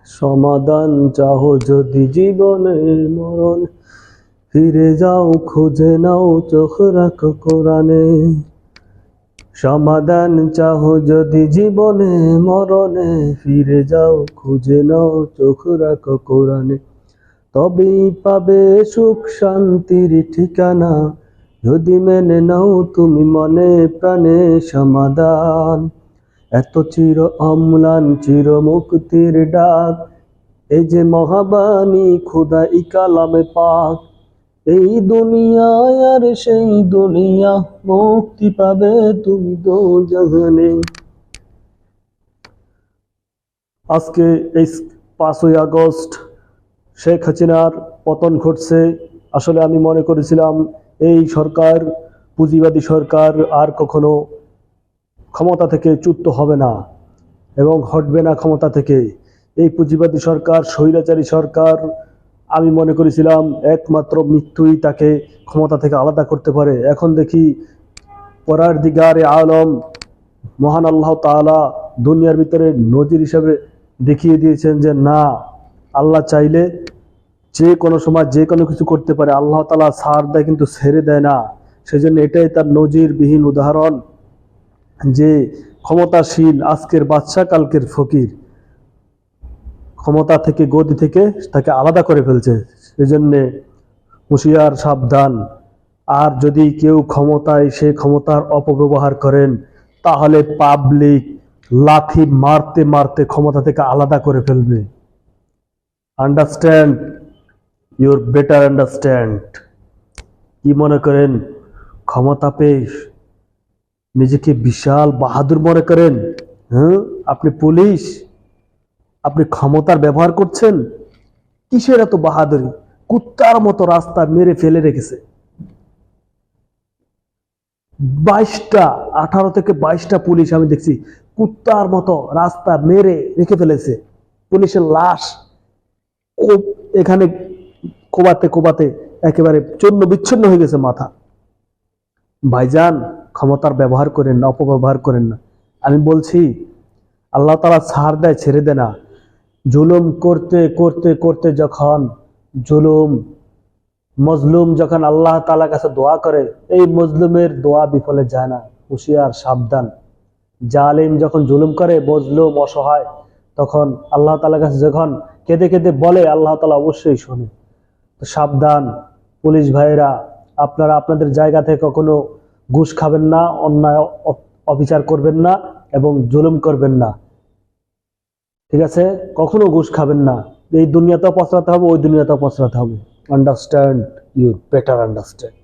সমাধান চাহো যদি জীবনে মরণ, ফিরে যাও খুঁজে নাও চোখ রাখো কোরআনে। সমাধান চাহো যদি জীবনে মরণে, ফিরে যাও খুঁজে নাও চোখ রাখো কোরআনে। তবেই পাবে সুখ শান্তির ঠিকানা, যদি মেনে নাও তুমি মনে প্রাণে সমাধান। এত চির অম্লান চির মুক্তির ডাক, এই যে মহাবাণী খোদাই কালামে পাক। এই দুনিয়ায় আর সেই দুনিয়া, মুক্তি পাবে তুমি দোজাহানে। আজকে এই 5ই আগস্ট শেখ হাসিনার পতন ঘটছে। আসলে আমি মনে করেছিলাম এই সরকার, পুঁজিবাদী সরকার আর কখনো ক্ষমতা থেকে চ্যুত হবে না এবং হটবে না ক্ষমতা থেকে। এই পুঁজিবাদী সরকার, স্বৈরাচারী সরকার, আমি মনে করেছিলাম একমাত্র মৃত্যুই তাকে ক্ষমতা থেকে আলাদা করতে পারে। এখন দেখি পরওয়ারদিগারে আলম মহান আল্লাহ তাআলা দুনিয়ার ভিতরে নজির হিসাবে দেখিয়ে দিয়েছেন যে না, আল্লাহ চাইলে যে কোনো সময় যে কোনো কিছু করতে পারে। আল্লাহ তাআলা ছাড় দেয় কিন্তু ছেড়ে দেয় না। সেজন্য এটাই তার নজিরবিহীন উদাহরণ যে ক্ষমতাশীল আজকের বাদশা কালকের ফকির, ক্ষমতা থেকে গদি থেকে তাকে আলাদা করে ফেলছে। সেজন্যে হুঁশিয়ার, সাবধান। আর যদি কেউ ক্ষমতায় সে ক্ষমতার অপব্যবহার করেন, তাহলে পাবলিক লাথি মারতে মারতে ক্ষমতা থেকে আলাদা করে ফেলবে। Understand, your better understand. কি মনে করেন ক্ষমতা পেয়ে নিজেকে বিশাল বাহাদুর মনে করেন? হ্যাঁ, আপনি পুলিশ, আপনি ক্ষমতার ব্যবহার করছেন। কিসের এত বাহাদুরি? কুত্তার মতো রাস্তা মেরে ফেলে রেখেছে। 18 থেকে 22টা পুলিশ আমি দেখছি কুত্তার মতো রাস্তা মেরে রেখে ফেলেছে। পুলিশের লাশ এখানে কোবাতে কোবাতে একেবারে চূর্ণ বিচ্ছিন্ন হয়ে গেছে মাথা। ভাইজান, ক্ষমতার ব্যবহার করেন না, অপব্যবহার করেন না। আমি বলছি আল্লাহ তাআলা ছাড় দেয়, ছেড়ে দেয় না। জুলুম করতে করতে করতে যখন মজলুম যখন আল্লাহ তাআলার কাছে দোয়া করে, এই মজলুমের দোয়া বিফলে যায় না। হুঁশিয়ার, সাবধান। জালেম যখন জুলুম করে, মজলুম অসহায়, তখন আল্লাহ তাআলার কাছে যখন কেঁদে কেঁদে বলে, আল্লাহ তাআলা অবশ্যই শোনে। তো সাবধান পুলিশ ভাইয়েরা, আপনারা আপনাদের জায়গা থেকে কখনো ঘুষ খাবেন না, অন্যায় অবিচার করবেন না এবং জুলুম করবেন না। ঠিক আছে? কখনো ঘুষ খাবেন না। এই দুনিয়াতেও পছরাতে হবে, ওই দুনিয়াতেও পছরাতে হবে। Understand, you better understand.